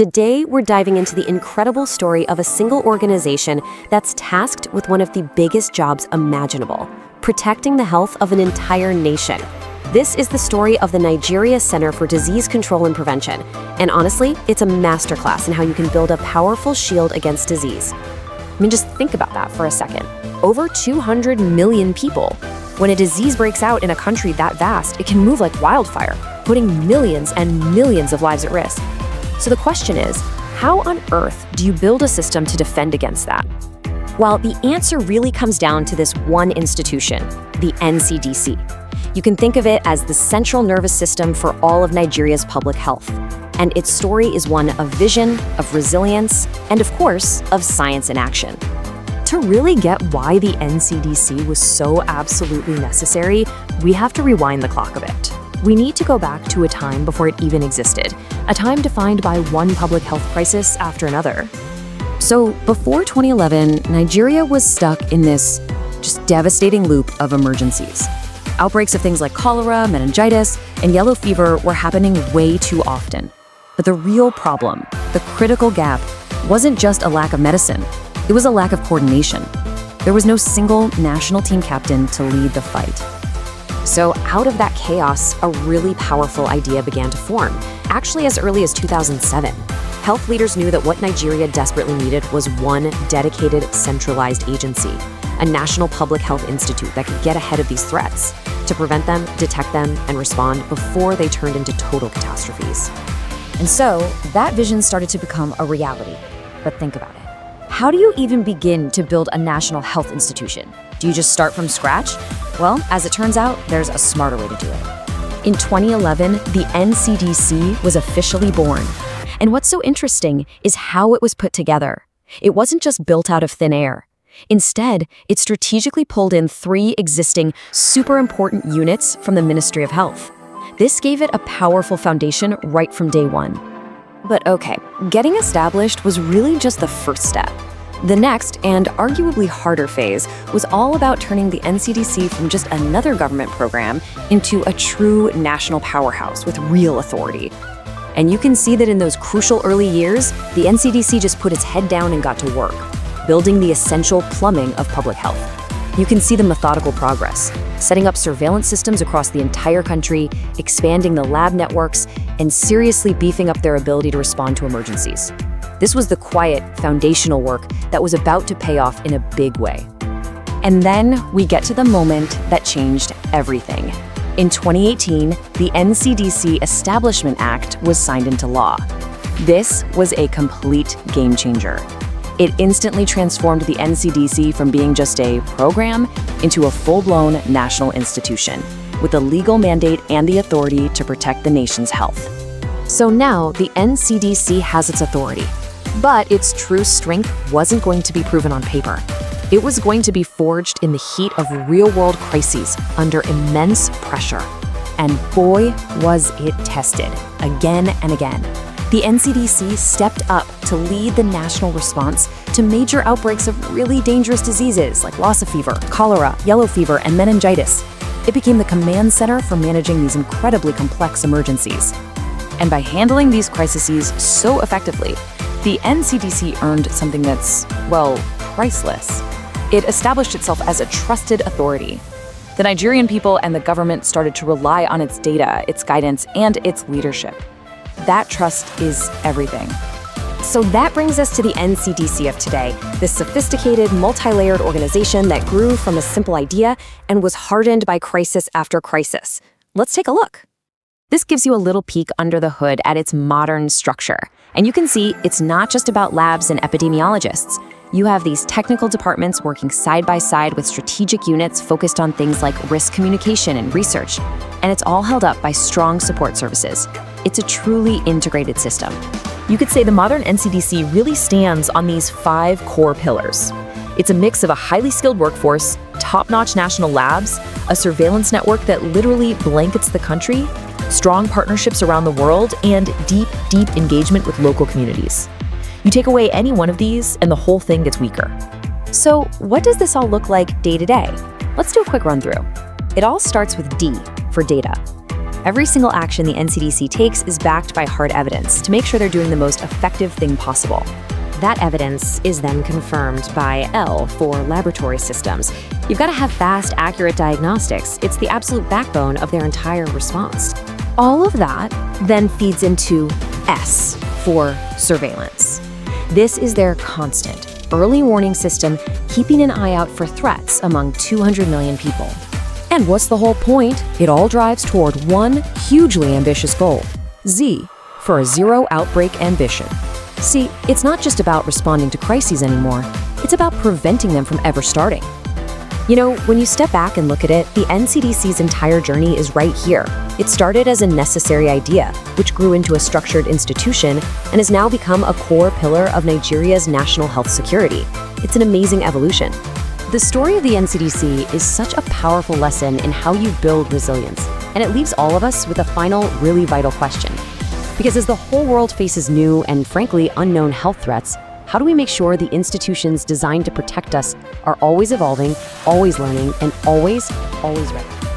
Today, we're diving into the incredible story of a single organization that's tasked with one of the biggest jobs imaginable: protecting the health of an entire nation. This is the story of the Nigeria Center for Disease Control and Prevention, and honestly, it's a masterclass in how you can build a powerful shield against disease. I mean, just think about that for a second. Over 200 million people. When a disease breaks out in a country that vast, it can move like wildfire, putting millions and millions of lives at risk. So the question is, how on earth do you build a system to defend against that? Well, the answer really comes down to this one institution, the NCDC. You can think of it as the central nervous system for all of Nigeria's public health. And its story is one of vision, of resilience, and of course, of science in action. To really get why the NCDC was so absolutely necessary, we have to rewind the clock a bit. We need to go back to a time before it even existed, a time defined by one public health crisis after another. So before 2011, Nigeria was stuck in this just devastating loop of emergencies. Outbreaks of things like cholera, meningitis, and yellow fever were happening way too often. But the real problem, the critical gap, wasn't just a lack of medicine. It was a lack of coordination. There was no single national team captain to lead the fight. So out of that chaos, a really powerful idea began to form, actually as early as 2007. Health leaders knew that what Nigeria desperately needed was one dedicated, centralized agency, a national public health institute that could get ahead of these threats, to prevent them, detect them, and respond before they turned into total catastrophes. And so, that vision started to become a reality. But think about it. How do you even begin to build a national health institution? Do you just start from scratch? Well, as it turns out, there's a smarter way to do it. In 2011, the NCDC was officially born. And what's so interesting is how it was put together. It wasn't just built out of thin air. Instead, it strategically pulled in 3 existing, super important units from the Ministry of Health. This gave it a powerful foundation right from day one. But okay, getting established was really just the first step. The next, and arguably harder phase, was all about turning the NCDC from just another government program into a true national powerhouse with real authority. And you can see that in those crucial early years, the NCDC just put its head down and got to work, building the essential plumbing of public health. You can see the methodical progress, setting up surveillance systems across the entire country, expanding the lab networks, and seriously beefing up their ability to respond to emergencies. This was the quiet, foundational work that was about to pay off in a big way. And then we get to the moment that changed everything. In 2018, the NCDC Establishment Act was signed into law. This was a complete game changer. It instantly transformed the NCDC from being just a program into a full-blown national institution, with the legal mandate and the authority to protect the nation's health. So now the NCDC has its authority, but its true strength wasn't going to be proven on paper. It was going to be forged in the heat of real-world crises under immense pressure. And boy, was it tested, again and again. The NCDC stepped up to lead the national response to major outbreaks of really dangerous diseases like Lassa fever, cholera, yellow fever, and meningitis. It became the command center for managing these incredibly complex emergencies. And by handling these crises so effectively, the NCDC earned something that's, well, priceless. It established itself as a trusted authority. The Nigerian people and the government started to rely on its data, its guidance, and its leadership. That trust is everything. So that brings us to the NCDC of today, this sophisticated, multi-layered organization that grew from a simple idea and was hardened by crisis after crisis. Let's take a look. This gives you a little peek under the hood at its modern structure. And you can see it's not just about labs and epidemiologists. You have these technical departments working side by side with strategic units focused on things like risk communication and research. And it's all held up by strong support services. It's a truly integrated system. You could say the modern NCDC really stands on these 5 core pillars. It's a mix of a highly skilled workforce, top-notch national labs, a surveillance network that literally blankets the country, strong partnerships around the world, and deep engagement with local communities. You take away any one of these, and the whole thing gets weaker. So what does this all look like day to day? Let's do a quick run through. It all starts with D for data. Every single action the NCDC takes is backed by hard evidence to make sure they're doing the most effective thing possible. That evidence is then confirmed by L for laboratory systems. You've got to have fast, accurate diagnostics. It's the absolute backbone of their entire response. All of that then feeds into S for surveillance. This is their constant, early warning system keeping an eye out for threats among 200 million people. And what's the whole point? It all drives toward one hugely ambitious goal, Z, for a zero outbreak ambition. See, it's not just about responding to crises anymore, it's about preventing them from ever starting. You know, when you step back and look at it, the NCDC's entire journey is right here. It started as a necessary idea, which grew into a structured institution and has now become a core pillar of Nigeria's national health security. It's an amazing evolution. The story of the NCDC is such a powerful lesson in how you build resilience, and it leaves all of us with a final, really vital question. Because as the whole world faces new and, frankly, unknown health threats, how do we make sure the institutions designed to protect us are always evolving, always learning, and always ready?